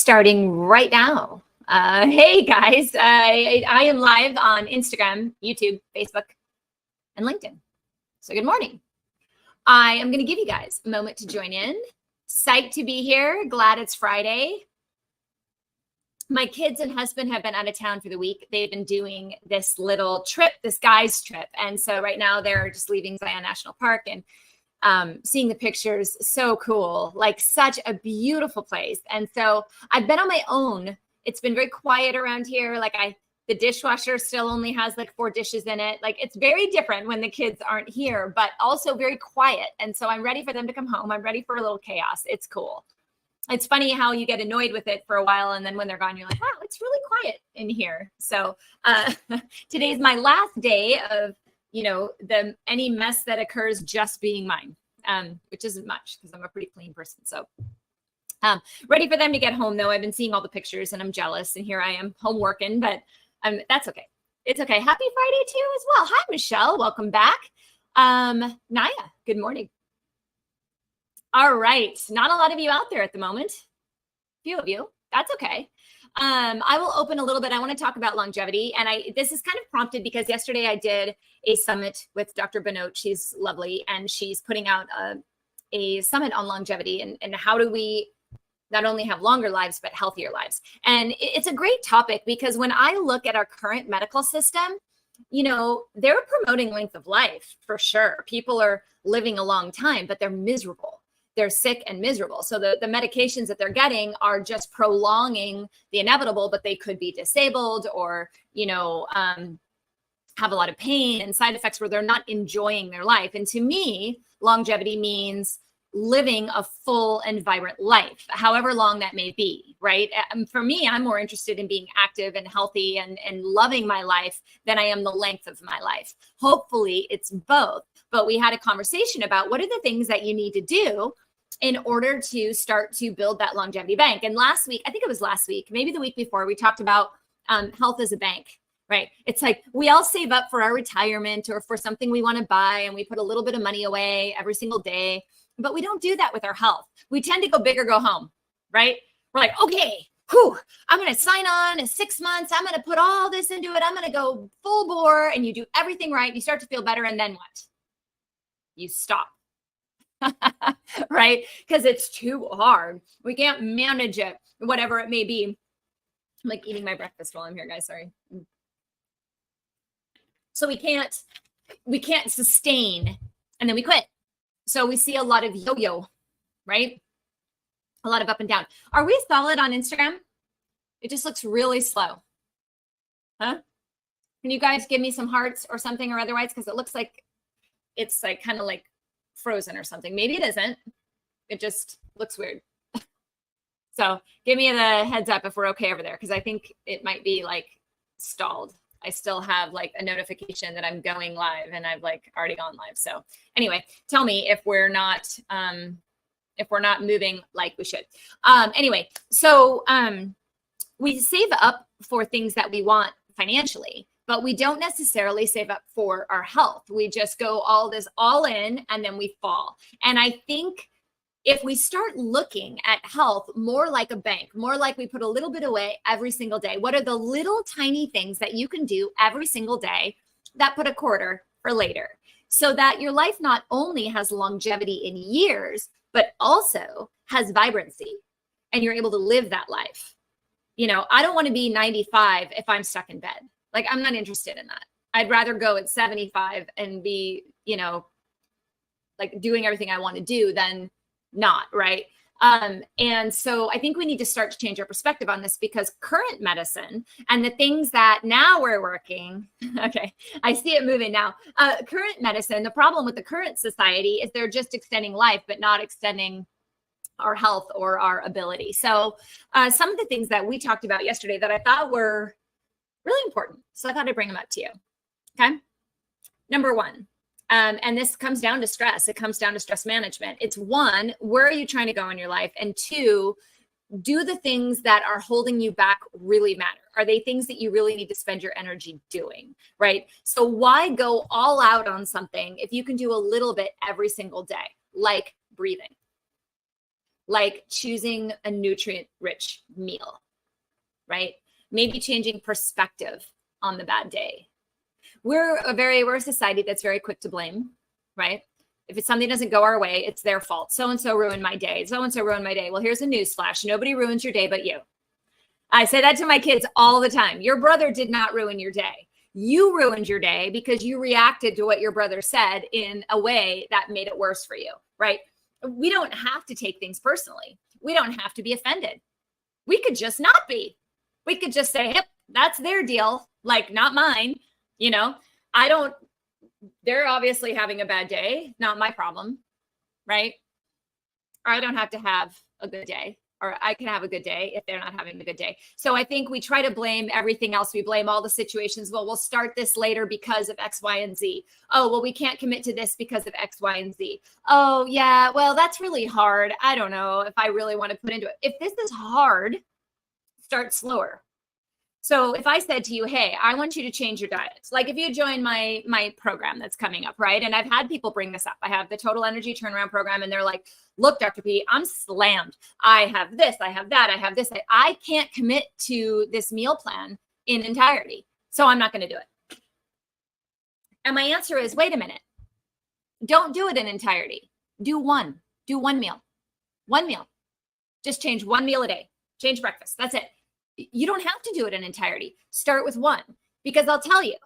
starting right now. Hey guys, I am live on Instagram, YouTube, Facebook, and LinkedIn. So good morning. I am going to give you guys a moment to join in. Psyched to be here. Glad it's Friday. My kids and husband have been out of town for the week. They've been doing this little trip, this guy's trip. And so right now they're just leaving Zion National Park and seeing the pictures. So cool, like such a beautiful place. And so I've been on my own. It's been very quiet around here. Like the dishwasher still only has like 4 dishes in it. Like it's very different when the kids aren't here, but also very quiet. And so I'm ready for them to come home. I'm ready for a little chaos. It's cool. It's funny how you get annoyed with it for a while. And then when they're gone, you're like, wow, it's really quiet in here. So today's my last day of, any mess that occurs just being mine, which isn't much because I'm a pretty clean person. So ready for them to get home though. I've been seeing all the pictures and I'm jealous and here I am home working, but that's okay. It's okay. Happy Friday to you as well. Hi, Michelle. Welcome back. Naya, good morning. All right. Not a lot of you out there at the moment. A few of you. That's okay. I will open a little bit. I want to talk about longevity. And this is kind of prompted because yesterday I did a summit with Dr. Benoit. She's lovely. And she's putting out a summit on longevity and how do we not only have longer lives, but healthier lives. And it's a great topic because when I look at our current medical system, they're promoting length of life for sure. People are living a long time, but they're miserable. They're sick and miserable. So the medications that they're getting are just prolonging the inevitable, but they could be disabled or, have a lot of pain and side effects where they're not enjoying their life. And to me, longevity means living a full and vibrant life, however long that may be, right? For me, I'm more interested in being active and healthy and loving my life than I am the length of my life. Hopefully it's both. But we had a conversation about what are the things that you need to do in order to start to build that longevity bank. And last week, I think it was last week, maybe the week before, we talked about health as a bank, right? It's like we all save up for our retirement or for something we want to buy, and we put a little bit of money away every single day. But we don't do that with our health. We tend to go big or go home, right? We're like, okay, I'm going to sign on in 6 months. I'm going to put all this into it. I'm going to go full bore, and you do everything right. You start to feel better. And then what? You stop, right? Because it's too hard. We can't manage it, whatever it may be. I'm like eating my breakfast while I'm here, guys. Sorry. So we can't sustain, and then we quit. So we see a lot of yo-yo, right? A lot of up and down. Are we solid on Instagram? It just looks really slow. Huh? Can you guys give me some hearts or something or otherwise? Because it looks like it's like kind of like frozen or something. Maybe it isn't. It just looks weird. So give me the heads up if we're okay over there, because I think it might be like stalled. I still have like a notification that I'm going live and I've like already gone live. So anyway, tell me if we're not moving like we should. Anyway, so we save up for things that we want financially, but we don't necessarily save up for our health. We just go all in and then we fall. And I think if we start looking at health more like a bank, more like we put a little bit away every single day, what are the little tiny things that you can do every single day that put a quarter for later, so that your life not only has longevity in years, but also has vibrancy and you're able to live that life. I don't want to be 95 if I'm stuck in bed. Like, I'm not interested in that. I'd rather go at 75 and be, like doing everything I want to do than not, right? And so I think we need to start to change our perspective on this, because current medicine and the things that now we're working, okay, I see it moving now. Current medicine, the problem with the current society is they're just extending life, but not extending our health or our ability. So some of the things that we talked about yesterday that I thought were really important. So I thought I'd bring them up to you. Okay. Number one, and this comes down to stress. It comes down to stress management. It's one, where are you trying to go in your life? And two, do the things that are holding you back really matter? Are they things that you really need to spend your energy doing, right? So why go all out on something if you can do a little bit every single day, like breathing, like choosing a nutrient-rich meal, right? Maybe changing perspective on the bad day. We're a society that's very quick to blame, right? If it's something that doesn't go our way, it's their fault. So-and-so ruined my day. So-and-so ruined my day. Well, here's a news flash. Nobody ruins your day but you. I say that to my kids all the time. Your brother did not ruin your day. You ruined your day because you reacted to what your brother said in a way that made it worse for you, right? We don't have to take things personally. We don't have to be offended. We could just not be. We could just say, yep, that's their deal, like not mine. You know, they're obviously having a bad day, not my problem, right? Or I don't have to have a good day, or I can have a good day if they're not having a good day. So I think we try to blame everything else. We blame all the situations. Well, we'll start this later because of X, Y, and Z. Oh, well, we can't commit to this because of X, Y, and Z. Oh, yeah, well, that's really hard. I don't know if I really want to put into it. If this is hard, start slower. So if I said to you, hey, I want you to change your diet, like if you join my program that's coming up, right? And I've had people bring this up. I have the Total Energy Turnaround program, and they're like, look, Dr. P, I'm slammed. I have this, I have that, I have this. I can't commit to this meal plan in entirety, so I'm not going to do it. And my answer is, wait a minute. Don't do it in entirety. Do one meal. One meal. Just change one meal a day. Change breakfast. That's it. You don't have to do it in entirety. Start with one, because I'll tell you,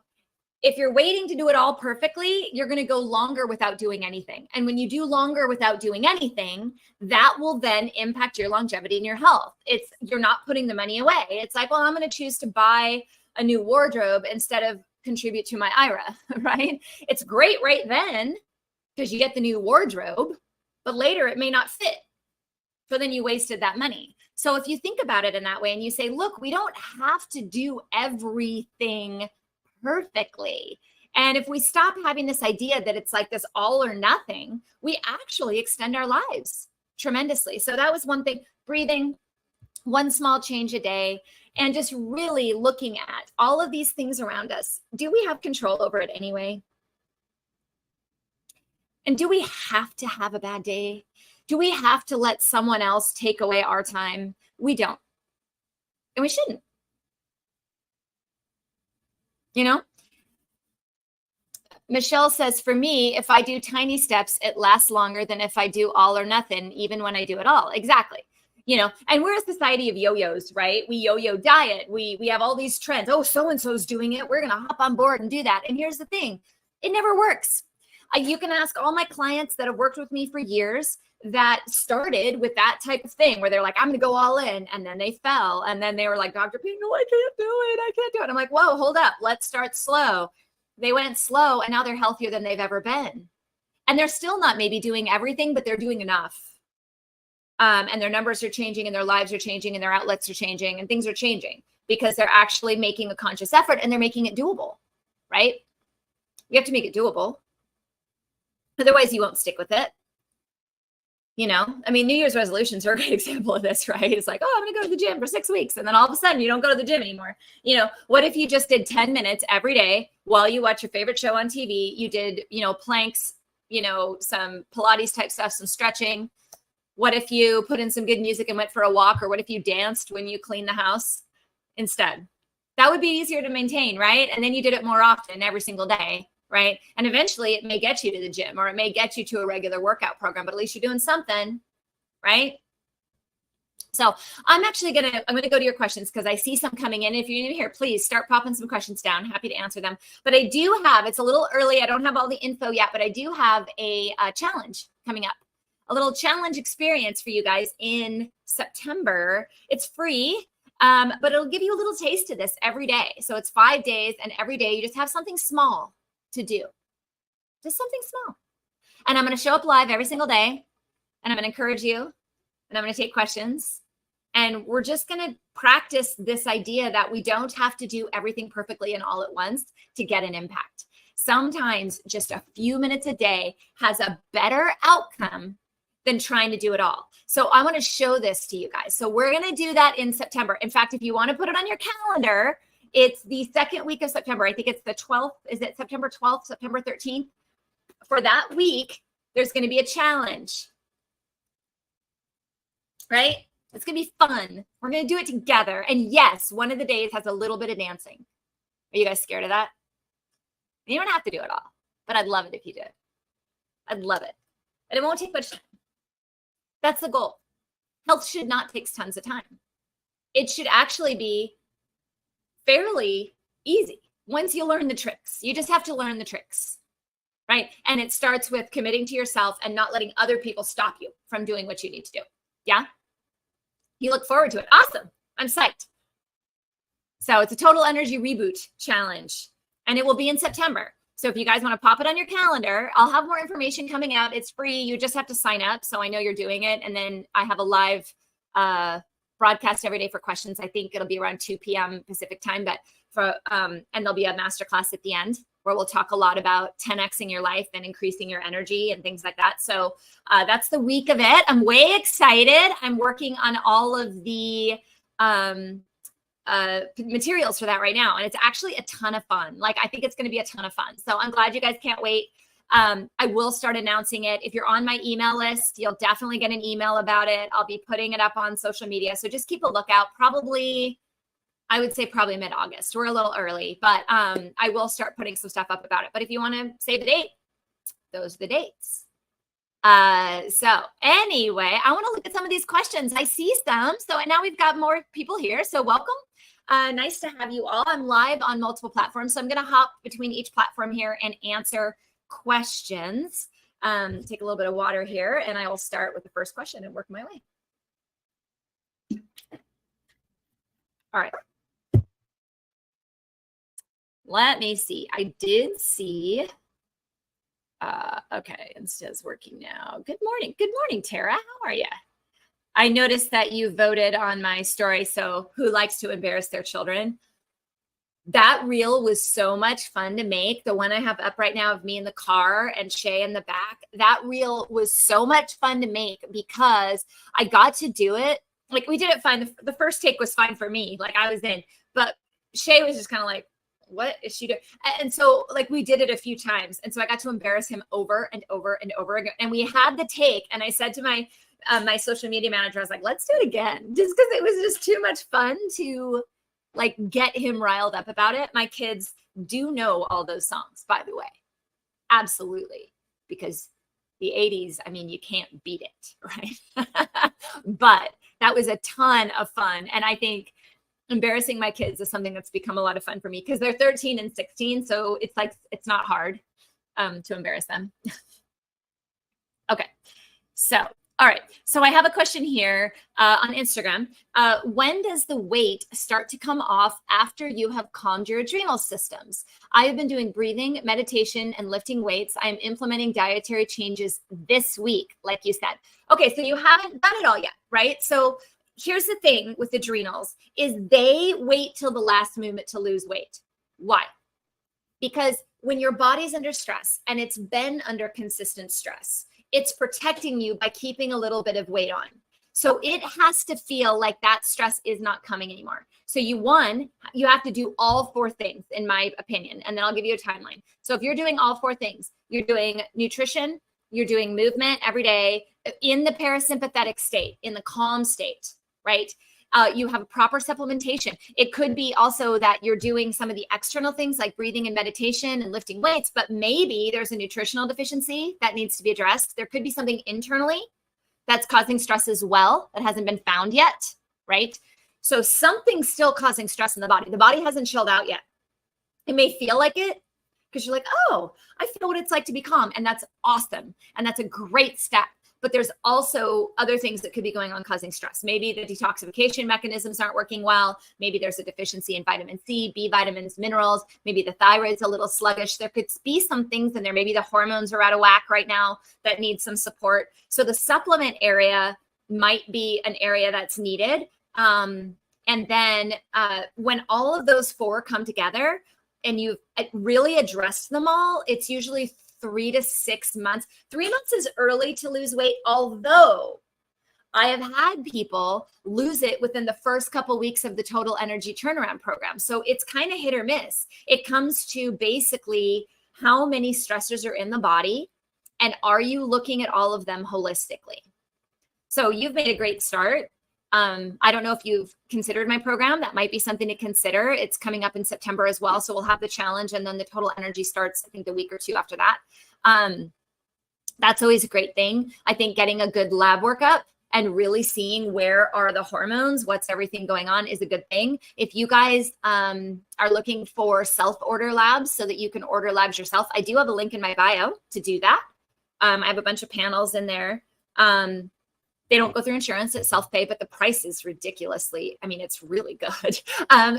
if you're waiting to do it all perfectly, you're going to go longer without doing anything. And when you do longer without doing anything, that will then impact your longevity and your health. You're not putting the money away. It's like, well, I'm going to choose to buy a new wardrobe instead of contribute to my IRA, right? It's great right then because you get the new wardrobe, but later it may not fit. So then you wasted that money. So if you think about it in that way and you say, look, we don't have to do everything perfectly. And if we stop having this idea that it's like this all or nothing, we actually extend our lives tremendously. So that was one thing, breathing, one small change a day, and just really looking at all of these things around us. Do we have control over it anyway? And do we have to have a bad day? Do we have to let someone else take away our time? We don't. And we shouldn't. You know? Michelle says, for me, if I do tiny steps, it lasts longer than if I do all or nothing, even when I do it all. Exactly. You know, and we're a society of yo-yos, right? We yo-yo diet. We have all these trends. Oh, so-and-so's doing it. We're going to hop on board and do that. And here's the thing. It never works. You can ask all my clients that have worked with me for years that started with that type of thing where they're like, I'm going to go all in. And then they fell. And then they were like, Dr. P, no, I can't do it. I can't do it. I'm like, whoa, hold up. Let's start slow. They went slow and now they're healthier than they've ever been. And they're still not maybe doing everything, but they're doing enough. And their numbers are changing and their lives are changing and their outlets are changing and things are changing because they're actually making a conscious effort and they're making it doable, right? You have to make it doable. Otherwise, you won't stick with it. You know, I mean, New Year's resolutions are a great example of this, right? It's like, oh, I'm going to go to the gym for 6 weeks. And then all of a sudden you don't go to the gym anymore. You know, what if you just did 10 minutes every day while you watch your favorite show on TV? You did, you know, planks, you know, some Pilates type stuff, some stretching. What if you put in some good music and went for a walk? Or what if you danced when you clean the house instead? That would be easier to maintain, right? And then you did it more often every single day. Right. And eventually it may get you to the gym or it may get you to a regular workout program, but at least you're doing something. Right. So I'm going to go to your questions because I see some coming in. If you're new here, please start popping some questions down. Happy to answer them. But I do have, it's a little early. I don't have all the info yet, but I do have a challenge coming up, a little challenge experience for you guys in September. It's free. But it'll give you a little taste of this every day. So it's 5 days and every day you just have something small to do, just something small. And I'm going to show up live every single day and I'm going to encourage you and I'm going to take questions and we're just going to practice this idea that we don't have to do everything perfectly and all at once to get an impact. Sometimes just a few minutes a day has a better outcome than trying to do it all. So I want to show this to you guys. So we're going to do that in September. In fact, if you want to put it on your calendar, it's the second week of September. I think it's the 12th. Is it September 12th, September 13th? For that week, there's going to be a challenge. right? It's going to be fun. We're going to do it together. And yes, one of the days has a little bit of dancing. Are you guys scared of that? You don't have to do it all, but I'd love it if you did. I'd love it. And it won't take much time. That's the goal. Health should not take tons of time. It should actually be fairly easy once you learn the tricks. You just have to learn the tricks, right? And it starts with committing to yourself and not letting other people stop you from doing what you need to do. Yeah? You look forward to it. Awesome. I'm psyched. So it's a total energy reboot challenge, and it will be in September. So if you guys want to pop it on your calendar, I'll have more information coming out. It's free. You just have to sign up. So I know you're doing it. And then I have a live broadcast every day for questions. I think it'll be around 2 p.m. Pacific time, but and there'll be a masterclass at the end where we'll talk a lot about 10xing your life and increasing your energy and things like that. So that's the week of it. I'm way excited. I'm working on all of the materials for that right now. And it's actually a ton of fun. Like, I think it's going to be a ton of fun. So I'm glad you guys can't wait. I will start announcing it. If you're on my email list, you'll definitely get an email about it. I'll be putting it up on social media. So just keep a lookout. Probably, I would say probably mid-August. We're a little early, but I will start putting some stuff up about it. But if you want to save the date, those are the dates. So anyway, I want to look at some of these questions. I see some. So now we've got more people here. So welcome. Nice to have you all. I'm live on multiple platforms. So I'm going to hop between each platform here and answer questions. Take a little bit of water here, and I will start with the first question and work my way. All right. Let me see. I did see. Okay, Insta's working now. Good morning. Good morning, Tara. How are you? I noticed that you voted on my story. So who likes to embarrass their children? That reel was so much fun to make. The one I have up right now of me in the car and Shay in the back, that reel was so much fun to make because I got to do it. Like, we did it fine. The first take was fine for me. Like, I was in, but Shay was just kind of like, what is she doing? And so, like, we did it a few times. And so I got to embarrass him over and over and over again. And we had the take. And I said to my my social media manager, I was like, let's do it again. Just because it was just too much fun to, like, get him riled up about it. My kids do know all those songs, by the way. Absolutely. Because the 80s, I mean, you can't beat it, right? But that was a ton of fun. And I think embarrassing my kids is something that's become a lot of fun for me because they're 13 and 16. So it's like, it's not hard to embarrass them. Okay. So, all right. So I have a question here on Instagram. When does the weight start to come off after you have calmed your adrenal systems? I have been doing breathing, meditation, and lifting weights. I am implementing dietary changes this week, like you said. Okay, so you haven't done it all yet, right? So here's the thing with adrenals is they wait till the last moment to lose weight. Why? Because when your body's under stress and it's been under consistent stress, it's protecting you by keeping a little bit of weight on. So it has to feel like that stress is not coming anymore. So you have to do all 4 things, in my opinion, and then I'll give you a timeline. So if you're doing all 4 things, you're doing nutrition, you're doing movement every day in the parasympathetic state, in the calm state, right? You have a proper supplementation. It could be also that you're doing some of the external things like breathing and meditation and lifting weights, but maybe there's a nutritional deficiency that needs to be addressed. There could be something internally that's causing stress as well that hasn't been found yet, right? So something's still causing stress in the body. The body hasn't chilled out yet. It may feel like it because you're like, oh, I feel what it's like to be calm. And that's awesome. And that's a great step. But there's also other things that could be going on causing stress. Maybe the detoxification mechanisms aren't working well. Maybe there's a deficiency in vitamin C, B vitamins, minerals. Maybe the thyroid's a little sluggish. There could be some things in there. Maybe the hormones are out of whack right now that need some support. So the supplement area might be an area that's needed. And then when all of those 4 come together and you've really addressed them all, it's usually 3 to 6 months. 3 months is early to lose weight, although I have had people lose it within the first couple weeks of the Total Energy Turnaround program. So it's kind of hit or miss. It comes to basically how many stressors are in the body and are you looking at all of them holistically? So you've made a great start. I don't know if you've considered my program. That might be something to consider. It's coming up in September as well. So we'll have the challenge, and then the total energy starts, I think, the week or two after that. That's always a great thing. I think getting a good lab workup and really seeing where are the hormones, what's everything going on is a good thing. If you guys are looking for self-order labs so that you can order labs yourself, I do have a link in my bio to do that. I have a bunch of panels in there. They don't go through insurance, it's self-pay, but the price is ridiculously, I mean, it's really good.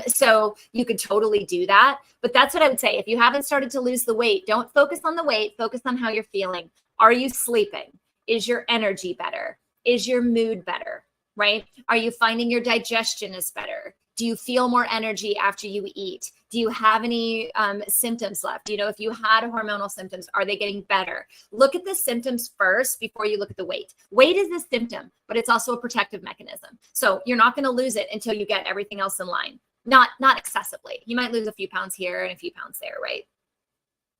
So you could totally do that. But that's what I would say. If you haven't started to lose the weight, don't focus on the weight, focus on how you're feeling. Are you sleeping? Is your energy better? Is your mood better, right? Are you finding your digestion is better? Do you feel more energy after you eat? Do you have any symptoms left? You know, if you had hormonal symptoms, are they getting better? Look at the symptoms first before you look at the weight. Weight is a symptom, but it's also a protective mechanism. So you're not going to lose it until you get everything else in line. Not excessively. You might lose a few pounds here and a few pounds there, right?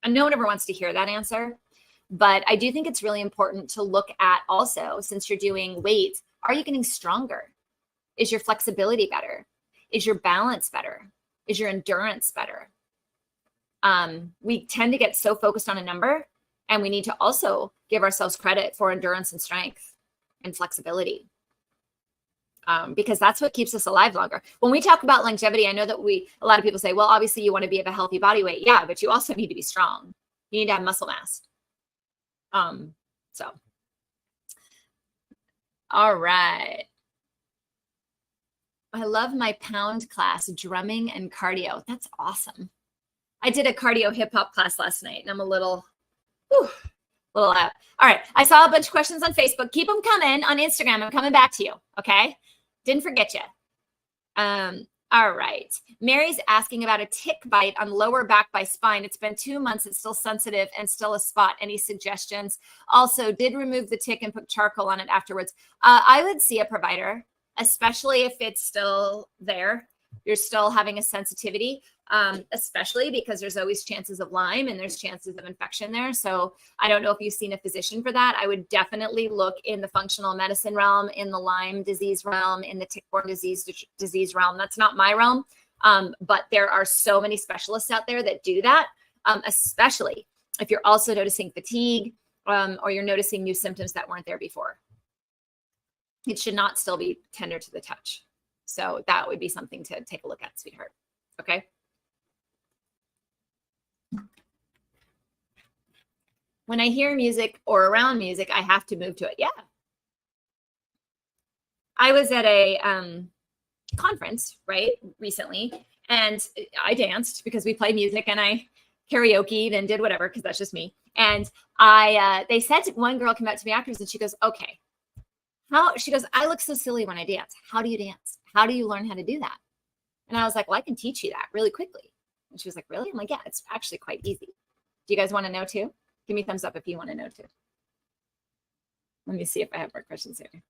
And no one ever wants to hear that answer. But I do think it's really important to look at also, since you're doing weights, are you getting stronger? Is your flexibility better? Is your balance better? Is your endurance better? We tend to get so focused on a number, and we need to also give ourselves credit for endurance and strength and flexibility, because that's what keeps us alive longer. When we talk about longevity, I know that a lot of people say, well, obviously you want to be of a healthy body weight. Yeah, but you also need to be strong. You need to have muscle mass. So, all right. I love my pound class, drumming and cardio. That's awesome. I did a cardio hip hop class last night, and I'm a little out. All right. I saw a bunch of questions on Facebook. Keep them coming on Instagram. I'm coming back to you. Okay. Didn't forget you. All right. Mary's asking about a tick bite on lower back by spine. It's been 2 months. It's still sensitive and still a spot. Any suggestions? Also, did remove the tick and put charcoal on it afterwards. I would see a provider, especially if it's still there. You're still having a sensitivity, especially because there's always chances of Lyme and there's chances of infection there. So I don't know if you've seen a physician for that. I would definitely look in the functional medicine realm, in the Lyme disease realm, in the tick-borne disease realm. That's not my realm, but there are so many specialists out there that do that, especially if you're also noticing fatigue or you're noticing new symptoms that weren't there before. It should not still be tender to the touch. So that would be something to take a look at, sweetheart. Okay. When I hear music or around music, I have to move to it. Yeah. I was at a conference, right, recently, and I danced because we play music, and I karaoke'd and did whatever, because that's just me. And they said, one girl came out to me afterwards and she goes, okay, she goes, I look so silly when I dance. How do you dance? How do you learn how to do that? And I was like, well, I can teach you that really quickly. And she was like, really? I'm like, yeah, it's actually quite easy. Do you guys want to know too? Give me a thumbs up if you want to know too. Let me see if I have more questions here.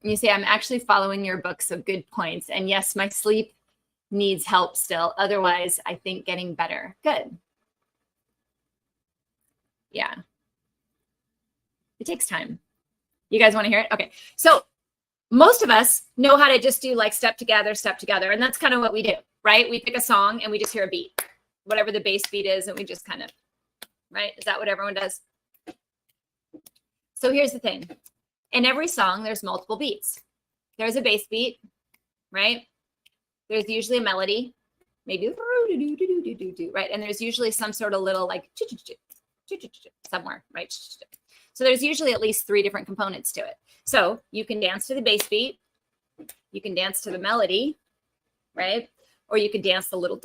You say, I'm actually following your book, so good points. And yes, my sleep needs help still. Otherwise, I think getting better. Good. Yeah. It takes time. You guys want to hear it? Okay. So most of us know how to just do like step together. And that's kind of what we do, right? We pick a song and we just hear a beat, whatever the bass beat is. And we just kind of, right? Is that what everyone does? So here's the thing. In every song, there's multiple beats. There's a bass beat, right? There's usually a melody, maybe right? And there's usually some sort of little like somewhere, right? So there's usually at least 3 different components to it. So you can dance to the bass beat, you can dance to the melody, right? Or you can dance the little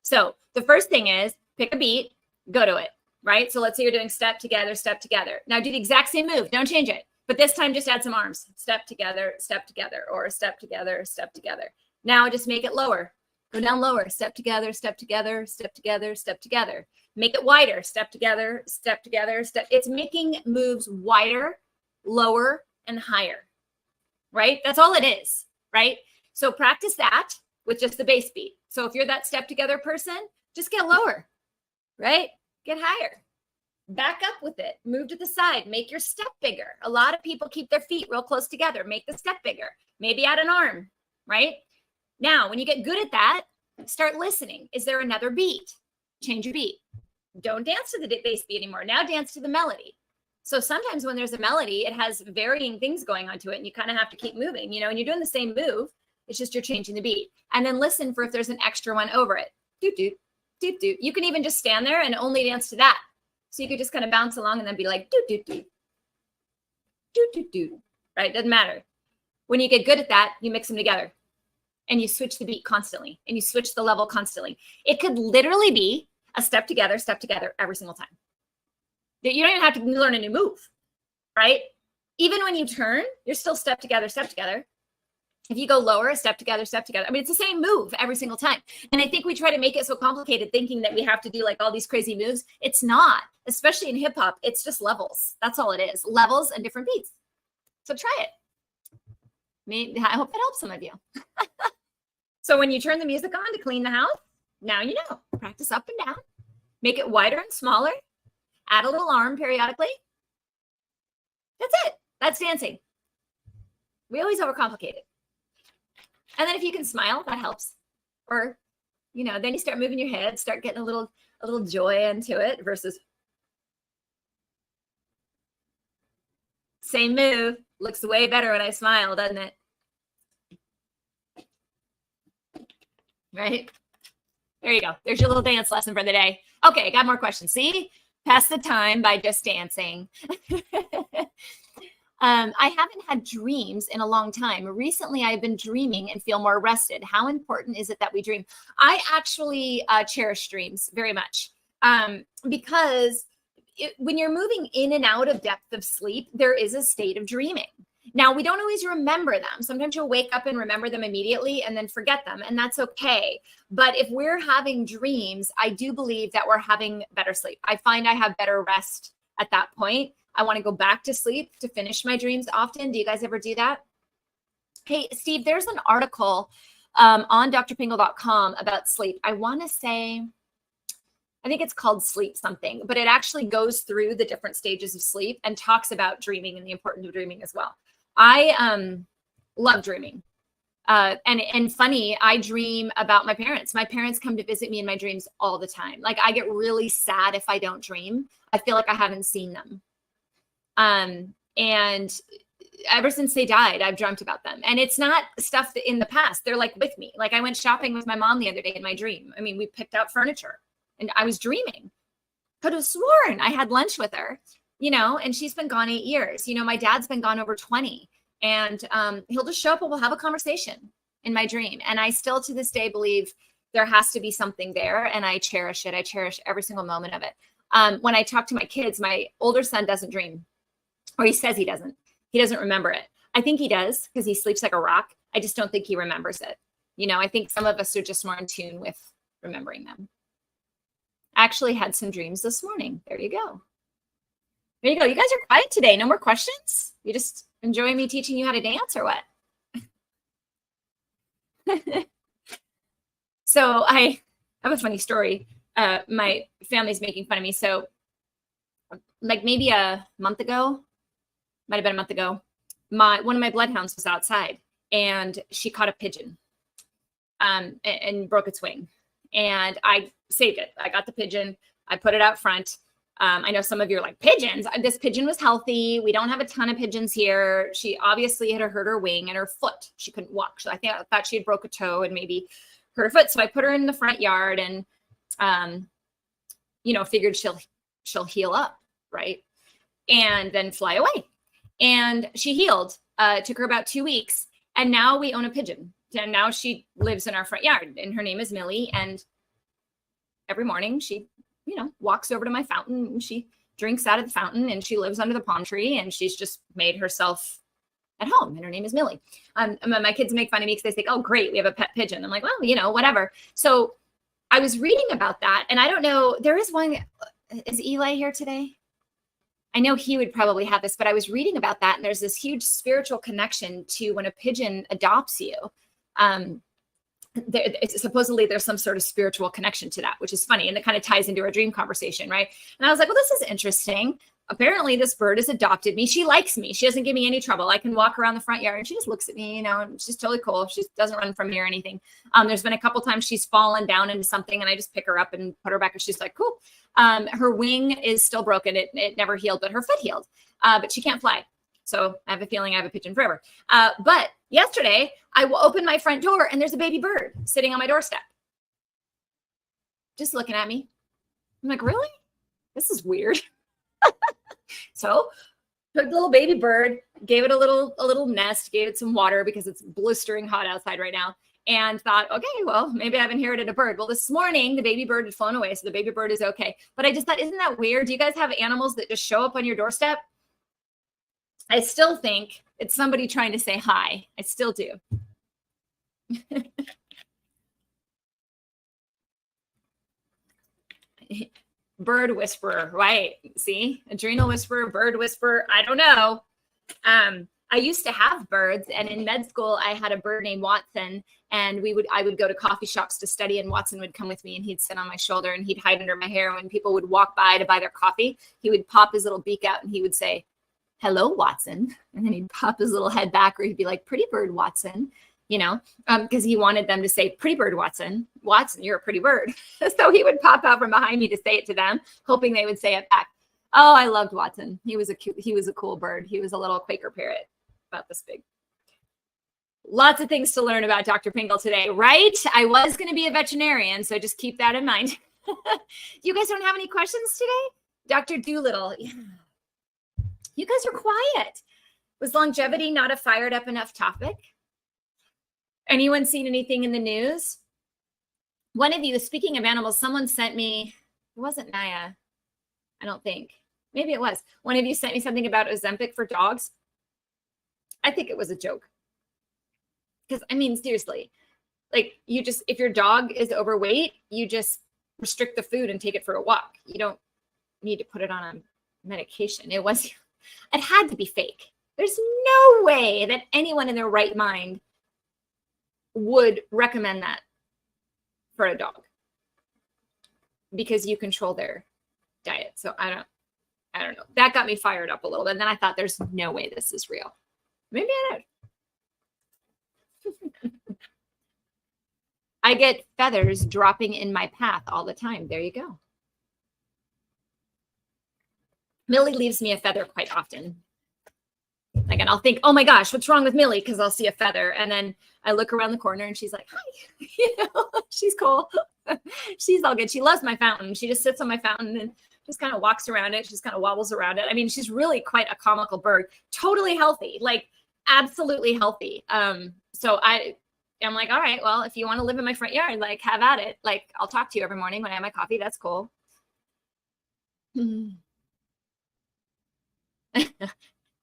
So the first thing is pick a beat, go to it. Right? So let's say you're doing step together. Now do the exact same move. Don't change it. But this time just add some arms. Step together, or step together. Now just make it lower. Go down lower. Step together. Make it wider. Step together. It's making moves wider, lower, and higher. right? That's all it is, right? So practice that with just the bass beat. So if you're that step together person, just get lower, right? Get higher. Back up with it. Move to the side. Make your step bigger. A lot of people keep their feet real close together. Make the step bigger. Maybe add an arm, right? Now, when you get good at that, start listening. Is there another beat? Change your beat. Don't dance to the bass beat anymore. Now dance to the melody. So sometimes when there's a melody, it has varying things going on to it, and you kind of have to keep moving, and you're doing the same move. It's just you're changing the beat. And then listen for if there's an extra one over it. Doot, doot, doot, doot. You can even just stand there and only dance to that. So you could just kind of bounce along and then be like, doot, doot, doot, doot, doot, doot, right? Doesn't matter. When you get good at that, you mix them together and you switch the beat constantly and you switch the level constantly. It could literally be a step together every single time. You don't even have to learn a new move, right? Even when you turn, you're still step together, step together. If you go lower, step together, step together. I mean, it's the same move every single time. And I think we try to make it so complicated thinking that we have to do like all these crazy moves. It's not, especially in hip hop. It's just levels. That's all it is. Levels and different beats. So try it. I hope that helps some of you. So when you turn the music on to clean the house, now you know. Practice up and down. Make it wider and smaller. Add a little arm periodically. That's it. That's dancing. We always overcomplicate it. And then if you can smile, that helps. Or, then you start moving your head, start getting a little joy into it versus same move. Looks way better when I smile, doesn't it? Right? There you go. There's your little dance lesson for the day. Okay, I got more questions. See? Pass the time by just dancing. I haven't had dreams in a long time. Recently, I've been dreaming and feel more rested. How important is it that we dream? I actually cherish dreams very much because when you're moving in and out of depth of sleep, there is a state of dreaming. Now, we don't always remember them. Sometimes you'll wake up and remember them immediately and then forget them, and that's okay. But if we're having dreams, I do believe that we're having better sleep. I find I have better rest at that point. I want to go back to sleep to finish my dreams often. Do you guys ever do that? Hey, Steve, there's an article on drpingle.com about sleep. I want to say, I think it's called Sleep Something, but it actually goes through the different stages of sleep and talks about dreaming and the importance of dreaming as well. I love dreaming. And funny, I dream about my parents. My parents come to visit me in my dreams all the time. Like I get really sad if I don't dream. I feel like I haven't seen them. And ever since they died, I've dreamt about them. And it's not stuff that in the past. They're like with me. Like I went shopping with my mom the other day in my dream. I mean, we picked out furniture and I was dreaming. Could have sworn I had lunch with her, and she's been gone 8 years. My dad's been gone over 20. And he'll just show up and we'll have a conversation in my dream. And I still to this day believe there has to be something there. And I cherish it. I cherish every single moment of it. When I talk to my kids, my older son doesn't dream, or he says he doesn't. He doesn't remember it. I think he does because he sleeps like a rock. I just don't think he remembers it. I think some of us are just more in tune with remembering them. I actually had some dreams this morning. There you go. There you go. You guys are quiet today. No more questions? You just enjoying me teaching you how to dance or what? So I have a funny story. My family's making fun of me. So like maybe a month ago, might've been a month ago, one of my bloodhounds was outside and she caught a pigeon and broke its wing. And I saved it. I got the pigeon. I put it out front. I know some of you are like, pigeons. This pigeon was healthy. We don't have a ton of pigeons here. She obviously had hurt her wing and her foot. She couldn't walk. So I thought she had broke a toe and maybe hurt her foot. So I put her in the front yard and, figured she'll heal up, right? And then fly away. And she healed. It took her about 2 weeks. And now we own a pigeon. And now she lives in our front yard. And her name is Millie. And every morning she walks over to my fountain and she drinks out of the fountain and she lives under the palm tree and she's just made herself at home and her name is Millie. My kids make fun of me because they think, oh, great, we have a pet pigeon. I'm like, well, whatever. So I was reading about that and I don't know, there is one, is Eli here today? I know he would probably have this, but I was reading about that, and there's this huge spiritual connection to when a pigeon adopts you. Supposedly there's some sort of spiritual connection to that, which is funny. And it kind of ties into our dream conversation, right? And I was like, well, this is interesting. Apparently this bird has adopted me. She likes me. She doesn't give me any trouble. I can walk around the front yard and she just looks at me, you know, and she's totally cool. She doesn't run from me or anything. There's been a couple times she's fallen down into something and I just pick her up and put her back and she's like, cool. Her wing is still broken. It never healed, but her foot healed. But she can't fly. So I have a feeling I have a pigeon forever. But yesterday I will open my front door and there's a baby bird sitting on my doorstep. Just looking at me. I'm like, really? This is weird. So took the little baby bird, gave it a little nest, gave it some water because it's blistering hot outside right now, and thought, okay, well, maybe I've inherited a bird. Well, this morning the baby bird had flown away, so the baby bird is okay. But I just thought, isn't that weird? Do you guys have animals that just show up on your doorstep? I still think it's somebody trying to say hi. I still do. Bird whisperer, right? See, adrenal whisperer, bird whisperer. I don't know. I used to have birds, and in med school, I had a bird named Watson, and I would go to coffee shops to study, and Watson would come with me, and he'd sit on my shoulder, and he'd hide under my hair. When people would walk by to buy their coffee, he would pop his little beak out, and he would say, "Hello, Watson," and then he'd pop his little head back, or he'd be like, "Pretty bird, Watson." You know, because he wanted them to say, "Pretty bird, Watson. Watson, you're a pretty bird." So he would pop out from behind me to say it to them, hoping they would say it back. Oh, I loved Watson. He was a cool bird. He was a little Quaker parrot about this big. Lots of things to learn about Dr. Pingle today, right? I was going to be a veterinarian, so just keep that in mind. You guys don't have any questions today? Dr. Doolittle. Yeah. You guys are quiet. Was longevity not a fired up enough topic? Anyone seen anything in the news? One of you, speaking of animals, someone sent me, it wasn't Naya, I don't think. Maybe it was. One of you sent me something about Ozempic for dogs. I think it was a joke. Because, I mean, seriously, like if your dog is overweight, you just restrict the food and take it for a walk. You don't need to put it on a medication. It had to be fake. There's no way that anyone in their right mind would recommend that for a dog because you control their diet. So I don't know. That got me fired up a little bit. And then I thought, there's no way this is real. Maybe I don't. I get feathers dropping in my path all the time. There you go. Millie leaves me a feather quite often. Like, and I'll think, oh my gosh, what's wrong with Millie? Because I'll see a feather. And then I look around the corner and she's like, hi. You know, she's cool. She's all good. She loves my fountain. She just sits on my fountain and just kind of walks around it. She just kind of wobbles around it. I mean, she's really quite a comical bird. Totally healthy, like absolutely healthy. So I'm like, all right, well, if you want to live in my front yard, like have at it. Like, I'll talk to you every morning when I have my coffee. That's cool.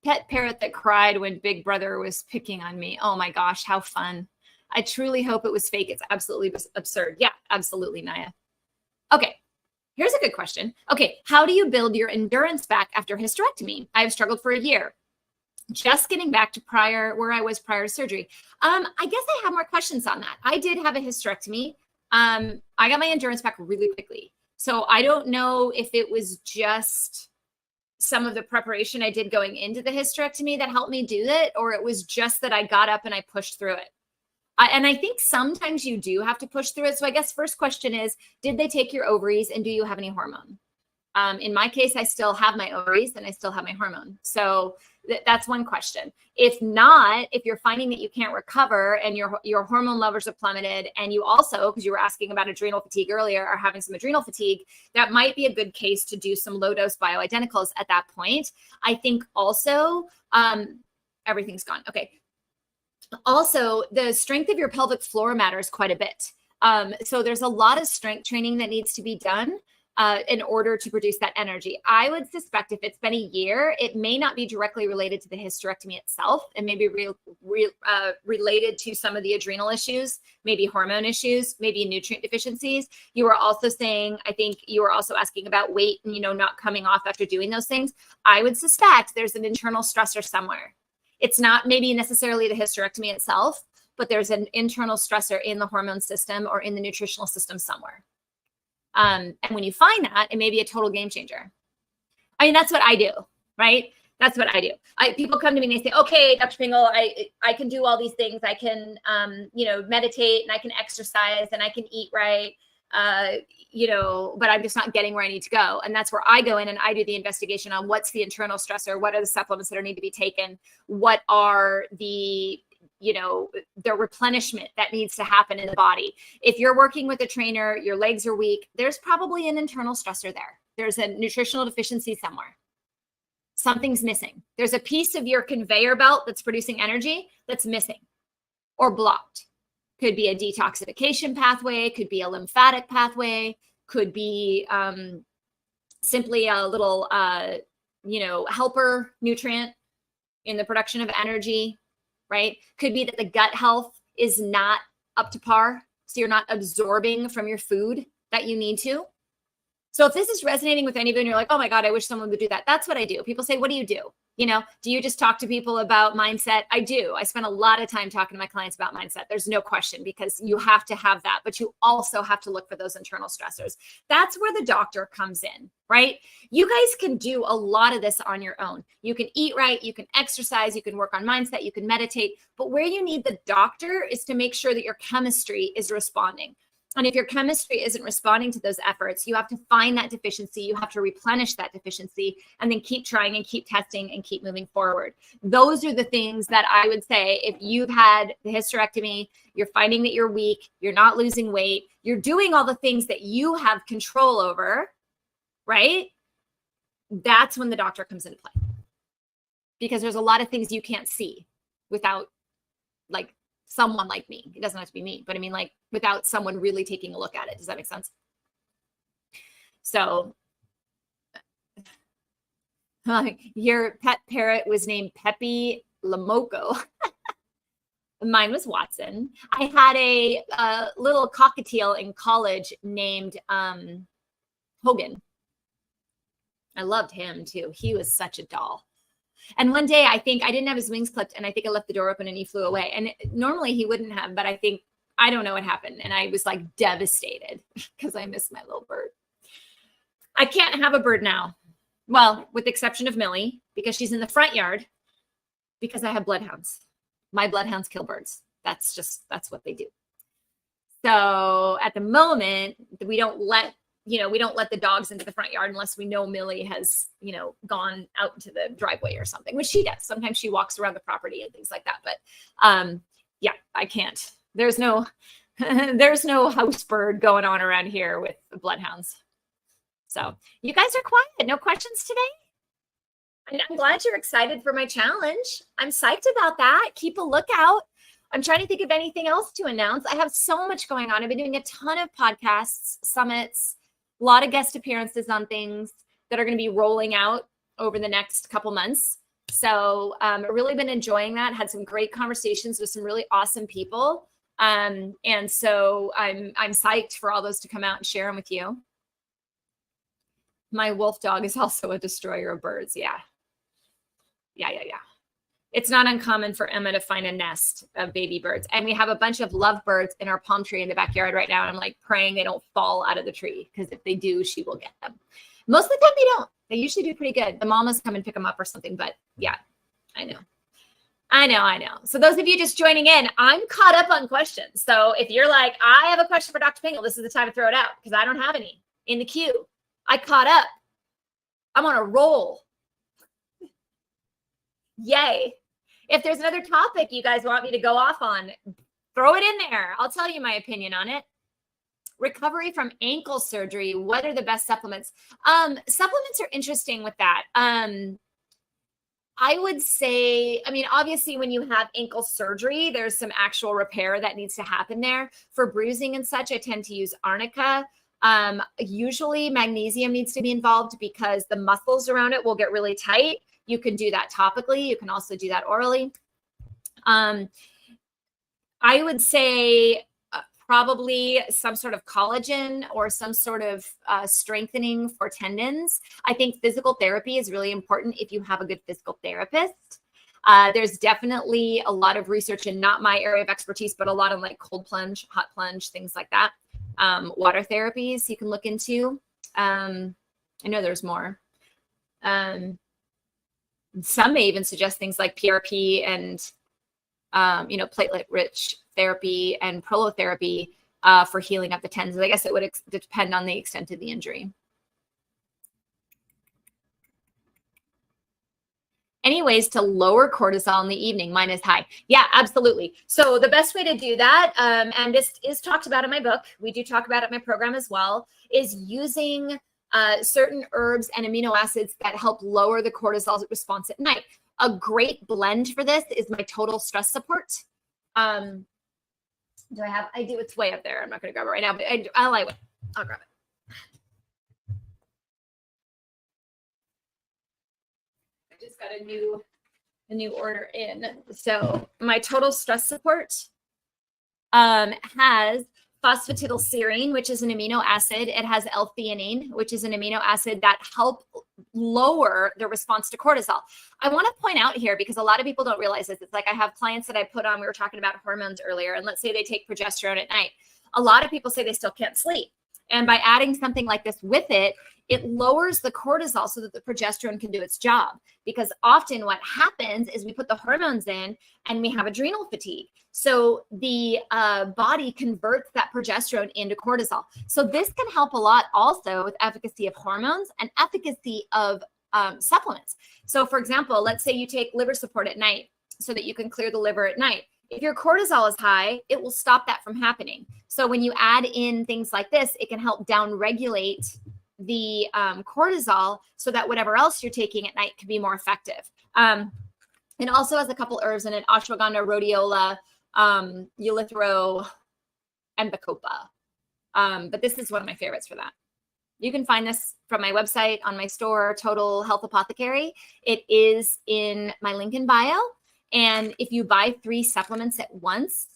Pet parrot that cried when Big Brother was picking on me. Oh my gosh, how fun. I truly hope it was fake. It's absolutely absurd. Yeah, absolutely, Naya. Okay, here's a good question. Okay, how do you build your endurance back after hysterectomy? I've struggled for a year. Just getting back to where I was prior to surgery. I guess I have more questions on that. I did have a hysterectomy. I got my endurance back really quickly. So I don't know if it was just some of the preparation I did going into the hysterectomy that helped me do it, or it was just that I got up and I pushed through it. And I think sometimes you do have to push through it. So I guess first question is, did they take your ovaries and do you have any hormone? In my case, I still have my ovaries and I still have my hormone. So that's one question. If not, if you're finding that you can't recover and your hormone levels have plummeted, and you also, because you were asking about adrenal fatigue earlier, are having some adrenal fatigue, that might be a good case to do some low dose bioidenticals at that point. I think also, everything's gone. Okay. Also, the strength of your pelvic floor matters quite a bit. So there's a lot of strength training that needs to be done. in order to produce that energy. I would suspect if it's been a year, it may not be directly related to the hysterectomy itself, and maybe related to some of the adrenal issues, maybe hormone issues, maybe nutrient deficiencies. You were also saying, I think you were also asking about weight and, not coming off after doing those things. I would suspect there's an internal stressor somewhere. It's not maybe necessarily the hysterectomy itself, but there's an internal stressor in the hormone system or in the nutritional system somewhere. And when you find that, it may be a total game changer. I mean, that's what I do, right? That's what I do. People come to me and they say, okay, Dr. Pingle, I can do all these things. I can, meditate, and I can exercise, and I can eat right, but I'm just not getting where I need to go. And that's where I go in and I do the investigation on what's the internal stressor, what are the supplements that need to be taken, what are the replenishment that needs to happen in the body. If you're working with a trainer, your legs are weak, there's probably an internal stressor there. There's a nutritional deficiency somewhere. Something's missing. There's a piece of your conveyor belt that's producing energy that's missing or blocked. Could be a detoxification pathway, could be a lymphatic pathway, could be simply a little, helper nutrient in the production of energy. Right? Could be that the gut health is not up to par. So you're not absorbing from your food that you need to. So if this is resonating with any of you and you're like, oh my God, I wish someone would do that. That's what I do. People say, what do you do? Do you just talk to people about mindset? I do. I spend a lot of time talking to my clients about mindset. There's no question, because you have to have that, but you also have to look for those internal stressors. That's where the doctor comes in, right? You guys can do a lot of this on your own. You can eat right, you can exercise, you can work on mindset, you can meditate, but where you need the doctor is to make sure that your chemistry is responding. And if your chemistry isn't responding to those efforts, you have to find that deficiency. You have to replenish that deficiency, and then keep trying and keep testing and keep moving forward. Those are the things that I would say, if you've had the hysterectomy, you're finding that you're weak, you're not losing weight, you're doing all the things that you have control over, right? That's when the doctor comes into play. Because there's a lot of things you can't see without someone like me. It doesn't have to be me, but I mean, without someone really taking a look at it. Does that make sense? So your pet parrot was named Pepe Lamoco. Mine was Watson. I had a little cockatiel in college named Hogan. I loved him too. He was such a doll. And one day, I think I didn't have his wings clipped, and I think I left the door open and he flew away. And normally he wouldn't have, but I don't know what happened. And I was devastated because I missed my little bird. I can't have a bird now. Well, with the exception of Millie, because she's in the front yard, because I have bloodhounds. My bloodhounds kill birds. That's what they do. So at the moment, we don't let the dogs into the front yard unless we know Millie has, gone out into the driveway or something, which she does. Sometimes she walks around the property and things like that. But I can't. There's no house bird going on around here with the bloodhounds. So you guys are quiet. No questions today? And I'm glad you're excited for my challenge. I'm psyched about that. Keep a lookout. I'm trying to think of anything else to announce. I have so much going on. I've been doing a ton of podcasts, summits, a lot of guest appearances on things that are going to be rolling out over the next couple months. So I've really been enjoying that. Had some great conversations with some really awesome people. And so I'm psyched for all those to come out and share them with you. My wolf dog is also a destroyer of birds. Yeah. It's not uncommon for Emma to find a nest of baby birds. And we have a bunch of lovebirds in our palm tree in the backyard right now. And I'm praying they don't fall out of the tree, because if they do, she will get them. Most of the time they don't. They usually do pretty good. The mamas come and pick them up or something. But yeah, I know. So those of you just joining in, I'm caught up on questions. So if you're like, I have a question for Dr. Pingle, this is the time to throw it out, because I don't have any in the queue. I caught up. I'm on a roll. Yay. If there's another topic you guys want me to go off on, throw it in there. I'll tell you my opinion on it. Recovery from ankle surgery. What are the best supplements? Supplements are interesting with that. I would say, obviously when you have ankle surgery, there's some actual repair that needs to happen there. For bruising and such, I tend to use arnica. Usually magnesium needs to be involved because the muscles around it will get really tight. You can do that topically. You can also do that orally. I would say probably some sort of collagen or some sort of strengthening for tendons. I think physical therapy is really important if you have a good physical therapist. There's definitely a lot of research in not my area of expertise, but a lot of like cold plunge, hot plunge, things like that. Water therapies you can look into. I know there's more. Some may even suggest things like PRP and platelet-rich therapy and prolotherapy for healing up the tendons. I guess it would depend on the extent of the injury. Any ways to lower cortisol in the evening? Mine is high. Yeah, absolutely. So the best way to do that, and this is talked about in my book, we do talk about it in my program as well, is using certain herbs and amino acids that help lower the cortisol response at night. A great blend for this is my total stress support. I do, it's way up there. I'm not going to grab it right now, but I'll grab it. I just got a new order in. So my total stress support has phosphatidylserine, which is an amino acid. It has L-theanine, which is an amino acid that help lower the response to cortisol. I want to point out here, because a lot of people don't realize this. It's like I have clients that I put on, we were talking about hormones earlier, and let's say they take progesterone at night. A lot of people say they still can't sleep. And by adding something like this with it, it lowers the cortisol so that the progesterone can do its job. Because often what happens is we put the hormones in and we have adrenal fatigue. So the body converts that progesterone into cortisol. So this can help a lot also with efficacy of hormones and efficacy of supplements. So for example, let's say you take liver support at night so that you can clear the liver at night. If your cortisol is high, it will stop that from happening. So when you add in things like this, it can help downregulate the cortisol so that whatever else you're taking at night can be more effective. It also has a couple herbs in it: ashwagandha, rhodiola, eleuthero, and bacopa. But this is one of my favorites for that. You can find this from my website on my store, Total Health Apothecary. It is in my link in bio. And if you buy 3 supplements at once,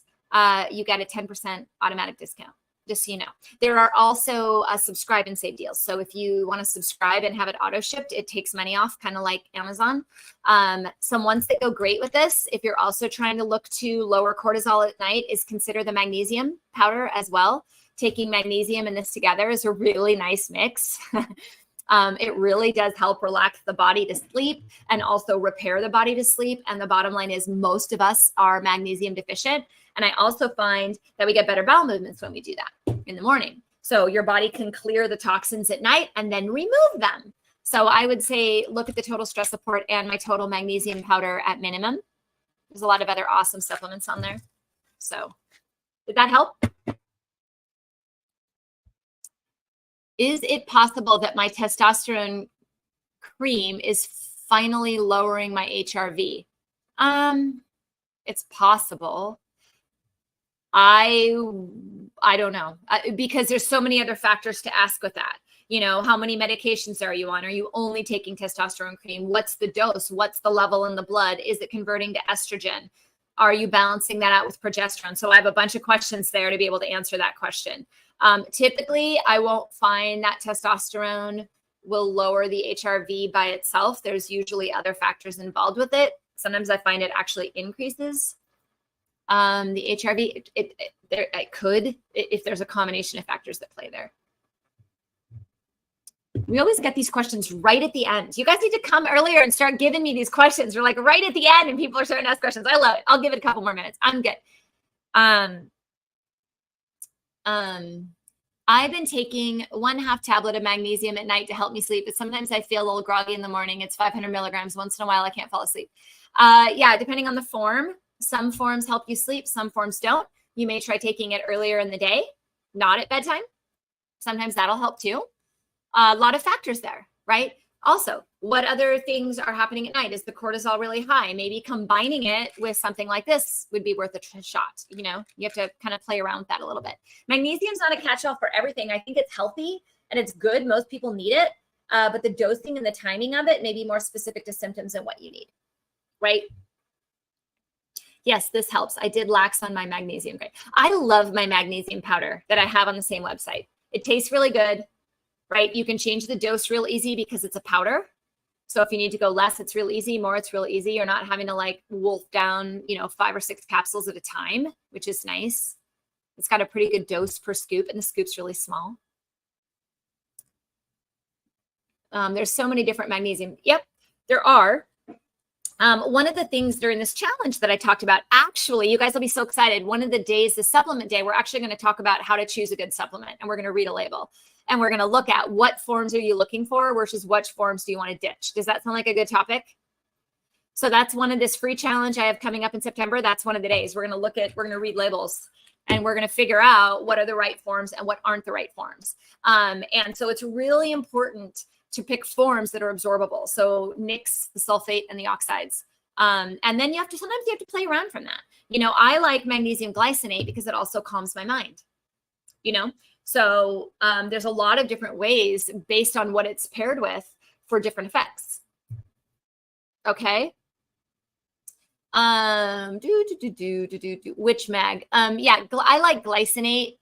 you get a 10% automatic discount, just so you know. There are also subscribe and save deals. So if you want to subscribe and have it auto shipped, it takes money off, kind of like Amazon. Some ones that go great with this, if you're also trying to look to lower cortisol at night, is consider the magnesium powder as well. Taking magnesium and this together is a really nice mix. It really does help relax the body to sleep and also repair the body to sleep. And the bottom line is most of us are magnesium deficient. And I also find that we get better bowel movements when we do that in the morning. So your body can clear the toxins at night and then remove them. So I would say look at the Total Stress Support and my Total Magnesium Powder at minimum. There's a lot of other awesome supplements on there. So did that help? Is it possible that my testosterone cream is finally lowering my HRV? It's possible. I don't know, because there's so many other factors to ask with that. You know, how many medications are you on? Are you only taking testosterone cream? What's the dose? What's the level in the blood? Is it converting to estrogen? Are you balancing that out with progesterone? So I have a bunch of questions there to be able to answer that question. Typically, I won't find that testosterone will lower the HRV by itself. There's usually other factors involved with it. Sometimes I find it actually increases the HRV. It could, if there's a combination of factors that play there. We always get these questions right at the end. You guys need to come earlier and start giving me these questions. We're like right at the end and people are starting to ask questions. I love it. I'll give it a couple more minutes. I'm good. I've been taking 1/2 tablet of magnesium at night to help me sleep, but sometimes I feel a little groggy in the morning. It's 500 milligrams. Once in a while, I can't fall asleep. Yeah, depending on the form. Some forms help you sleep. Some forms don't. You may try taking it earlier in the day, not at bedtime. Sometimes that'll help too. A lot of factors there, right? Also, what other things are happening at night? Is the cortisol really high? Maybe combining it with something like this would be worth a shot. You know, you have to kind of play around with that a little bit. Magnesium's not a catch-all for everything. I think it's healthy and it's good. Most people need it, but the dosing and the timing of it may be more specific to symptoms and what you need, right? Yes, this helps. I did lax on my magnesium. Great. I love my magnesium powder that I have on the same website. It tastes really good, right? You can change the dose real easy because it's a powder. So if you need to go less, it's real easy. More, it's real easy. You're not having to like wolf down, 5 or 6 capsules at a time, which is nice. It's got a pretty good dose per scoop, and the scoop's really small. There's so many different magnesium. Yep, there are. One of the things during this challenge that I talked about, actually, you guys will be so excited. One of the days, the supplement day, we're actually going to talk about how to choose a good supplement, and we're going to read a label, and we're going to look at what forms are you looking for versus which forms do you want to ditch. Does that sound like a good topic? So that's one of this free challenge I have coming up in September. That's one of the days we're going to read labels, and we're going to figure out what are the right forms and what aren't the right forms. And so it's really important to pick forms that are absorbable. So NICs, the sulfate, and the oxides. And then sometimes you have to play around from that. I like magnesium glycinate because it also calms my mind, So there's a lot of different ways based on what it's paired with for different effects. Okay. Which mag? Yeah, I like glycinate.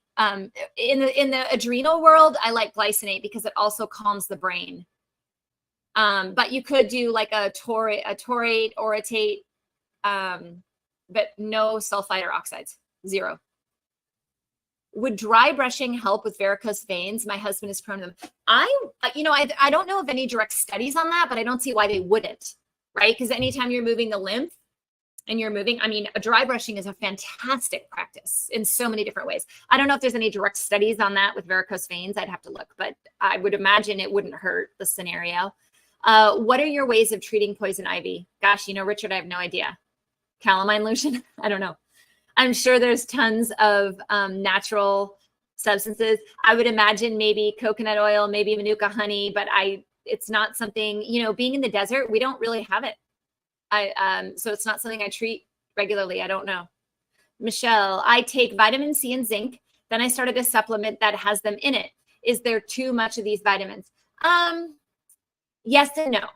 In the adrenal world, I like glycinate because it also calms the brain. But you could do like a taurate, orotate, but no sulfide or oxides, 0. Would dry brushing help with varicose veins? My husband is prone to them. I don't know of any direct studies on that, but I don't see why they wouldn't, right? Because anytime you're moving the lymph, and you're moving, a dry brushing is a fantastic practice in so many different ways. I don't know if there's any direct studies on that with varicose veins. I'd have to look, but I would imagine it wouldn't hurt the scenario. What are your ways of treating poison ivy? Gosh, Richard, I have no idea. Calamine lotion? I don't know. I'm sure there's tons of natural substances. I would imagine maybe coconut oil, maybe Manuka honey, but it's not something, being in the desert, we don't really have it. So it's not something I treat regularly. I don't know. Michelle, I take vitamin C and zinc. Then I started a supplement that has them in it. Is there too much of these vitamins? Yes and no.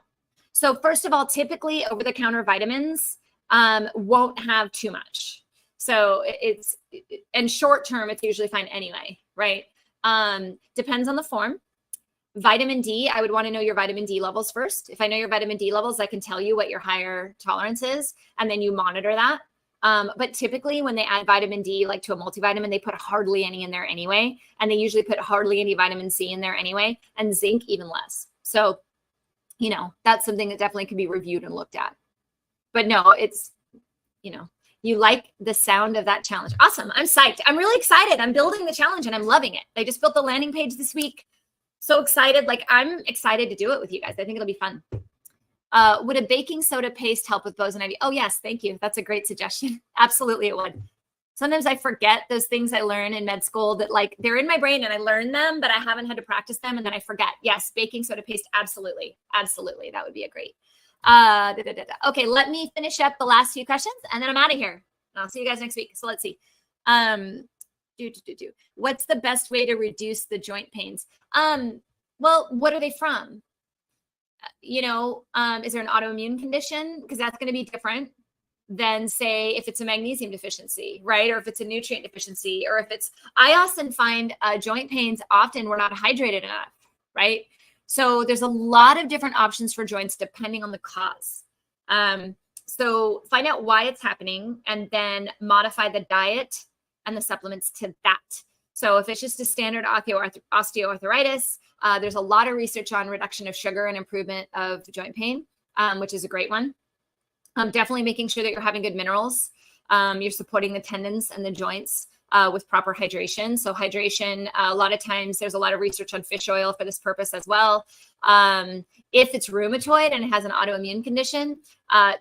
So first of all, typically over-the-counter vitamins won't have too much. So and short term, it's usually fine anyway, right? Depends on the form. Vitamin D, I would want to know your vitamin D levels first. If I know your vitamin D levels, I can tell you what your higher tolerance is, and then you monitor that. But typically when they add vitamin D, like to a multivitamin, they put hardly any in there anyway. And they usually put hardly any vitamin C in there anyway, and zinc even less. So, that's something that definitely can be reviewed and looked at. But no, it's, you like the sound of that challenge. Awesome. I'm psyched. I'm really excited. I'm building the challenge and I'm loving it. I just built the landing page this week. So excited. Like, I'm excited to do it with you guys. I think it'll be fun. Would a baking soda paste help with boson ivy? Oh, yes. Thank you. That's a great suggestion. Absolutely, it would. Sometimes I forget those things I learn in med school that they're in my brain and I learn them, but I haven't had to practice them. And then I forget. Yes. Baking soda paste. Absolutely. Absolutely. That would be a great. Okay. Let me finish up the last few questions and then I'm out of here. And I'll see you guys next week. So let's see. What's the best way to reduce the joint pains? Well, what are they from? Is there an autoimmune condition? Because that's going to be different than, say, if it's a magnesium deficiency, right? Or if it's a nutrient deficiency, or I often find joint pains, often we're not hydrated enough, right? So there's a lot of different options for joints depending on the cause. So find out why it's happening and then modify the diet and the supplements to that. So if it's just a standard osteoarthritis, there's a lot of research on reduction of sugar and improvement of joint pain, which is a great one. Definitely making sure that you're having good minerals. You're supporting the tendons and the joints with proper hydration. So hydration, a lot of times there's a lot of research on fish oil for this purpose as well. If it's rheumatoid and it has an autoimmune condition,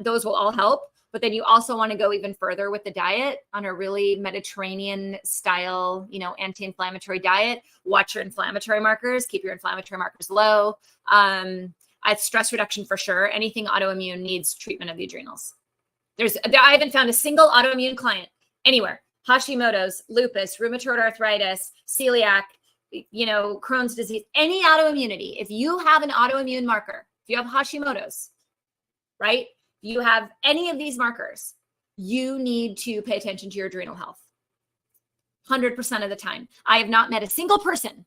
those will all help. But then you also want to go even further with the diet on a really Mediterranean style, anti-inflammatory diet. Watch your inflammatory markers, keep your inflammatory markers low. It's stress reduction for sure. Anything autoimmune needs treatment of the adrenals. I haven't found a single autoimmune client anywhere. Hashimoto's, lupus, rheumatoid arthritis, celiac, Crohn's disease, any autoimmunity. If you have an autoimmune marker, if you have Hashimoto's, right? You have any of these markers, you need to pay attention to your adrenal health. 100% of the time. I have not met a single person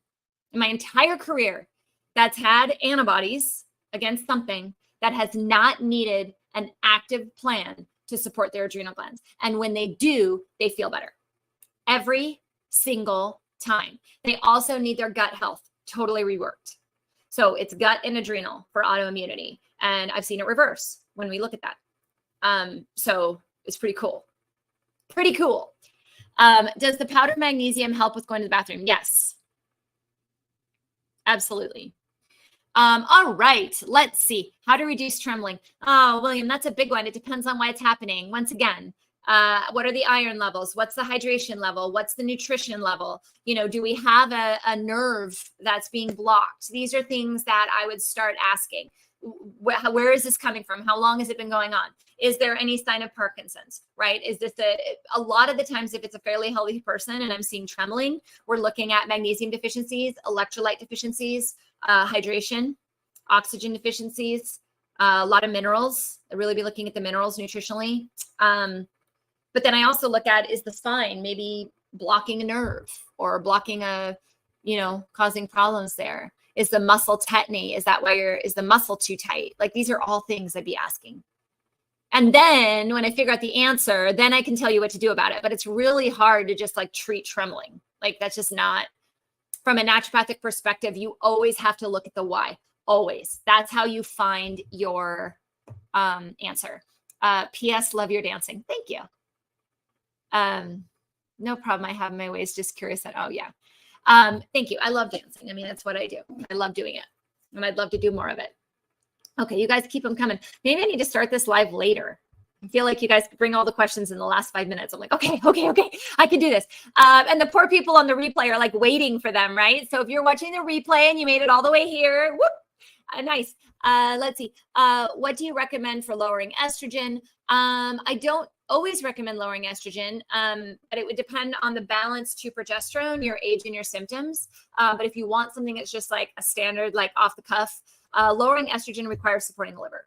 in my entire career that's had antibodies against something that has not needed an active plan to support their adrenal glands. And when they do, they feel better every single time. They also need their gut health totally reworked. So it's gut and adrenal for autoimmunity. And I've seen it reverse when we look at that. So it's pretty cool. Pretty cool. Does the powdered magnesium help with going to the bathroom? Yes. Absolutely. All right, let's see. How to reduce trembling. Oh, William, that's a big one. It depends on why it's happening. Once again, what are the iron levels? What's the hydration level? What's the nutrition level? Do we have a nerve that's being blocked? These are things that I would start asking. Where is this coming from? How long has it been going on? Is there any sign of Parkinson's, right? Is this a lot of the times, if it's a fairly healthy person and I'm seeing trembling, we're looking at magnesium deficiencies, electrolyte deficiencies, hydration, oxygen deficiencies, a lot of minerals. I really be looking at the minerals nutritionally. But then I also look at, is the spine maybe blocking a nerve or blocking causing problems there? Is the muscle tetany? Is that why is the muscle too tight? Like, these are all things I'd be asking. And then when I figure out the answer, then I can tell you what to do about it. But it's really hard to just treat trembling. Like, that's just not, from a naturopathic perspective, you always have to look at the why. Always. That's how you find your answer. P.S. Love your dancing. Thank you. No problem. I have my ways. Just curious that. Oh yeah. Thank you. I love dancing. I mean, that's what I do. I love doing it, and I'd love to do more of it. Okay, you guys keep them coming. Maybe I need to start this live later. I feel like you guys bring all the questions in the last 5 minutes. I'm like, okay, I can do this. And the poor people on the replay are waiting for them, right? So if you're watching the replay and you made it all the way here, whoop, nice. Let's see. What do you recommend for lowering estrogen? I don't always recommend lowering estrogen, but it would depend on the balance to progesterone, your age, and your symptoms. But if you want something that's just a standard, off the cuff, lowering estrogen requires supporting the liver.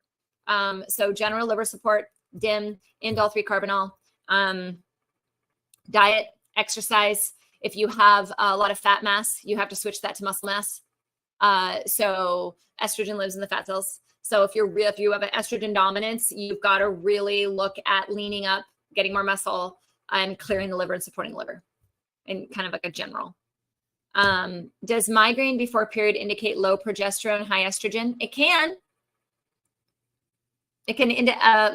So general liver support, DIM, indole-3-carbinol, diet, exercise. If you have a lot of fat mass, you have to switch that to muscle mass. So estrogen lives in the fat cells. So if you have an estrogen dominance, you've got to really look at leaning up, getting more muscle, and clearing the liver and supporting the liver, and kind of a general. Does migraine before period indicate low progesterone, high estrogen? It can.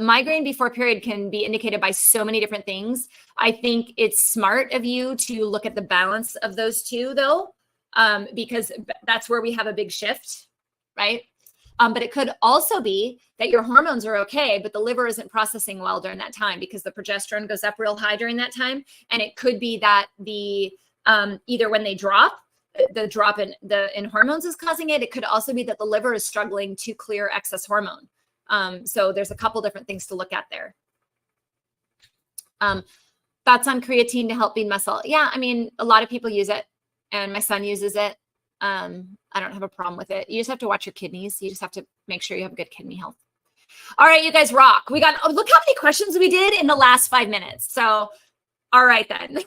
Migraine before period can be indicated by so many different things. I think it's smart of you to look at the balance of those two, though, because that's where we have a big shift, right? But it could also be that your hormones are okay, but the liver isn't processing well during that time because the progesterone goes up real high during that time. And it could be that the either when they drop, the drop in hormones is causing it. It could also be that the liver is struggling to clear excess hormone. So there's a couple different things to look at there. Thoughts on creatine to help build muscle? Yeah, I mean, a lot of people use it, and my son uses it. I don't have a problem with it. You just have to watch your kidneys. You just have to make sure you have good kidney health. All right, you guys rock. We got, look how many questions we did in the last 5 minutes. So, all right then.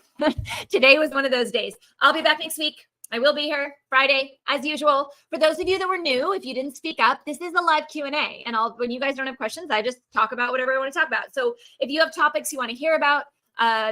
Today was one of those days. I'll be back next week. I will be here Friday as usual. For those of you that were new, if you didn't speak up, this is a live Q&A. And when you guys don't have questions, I just talk about whatever I want to talk about. So if you have topics you want to hear about,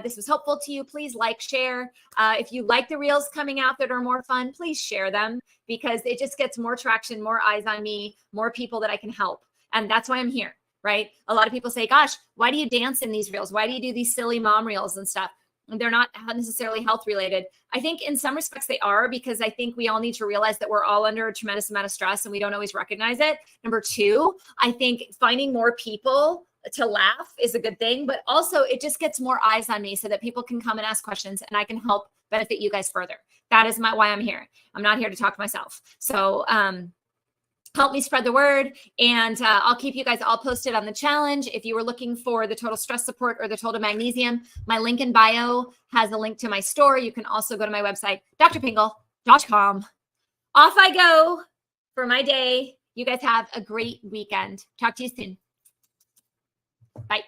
this was helpful to you, please share. If you like the reels coming out that are more fun, please share them, because it just gets more traction, more eyes on me, more people that I can help. And that's why I'm here, right? A lot of people say, gosh, why do you dance in these reels? Why do you do these silly mom reels and stuff? And they're not necessarily health related. I think in some respects they are, because I think we all need to realize that we're all under a tremendous amount of stress and we don't always recognize it. Number two, I think finding more people to laugh is a good thing, but also it just gets more eyes on me so that people can come and ask questions and I can help benefit you guys further. That is why I'm here. I'm not here to talk to myself. So help me spread the word. And I'll keep you guys all posted on the challenge. If you were looking for the total stress support or the total magnesium, my link in bio has a link to my store. You can also go to my website, drpingle.com. Off I go for my day. You guys have a great weekend. Talk to you soon. Bye.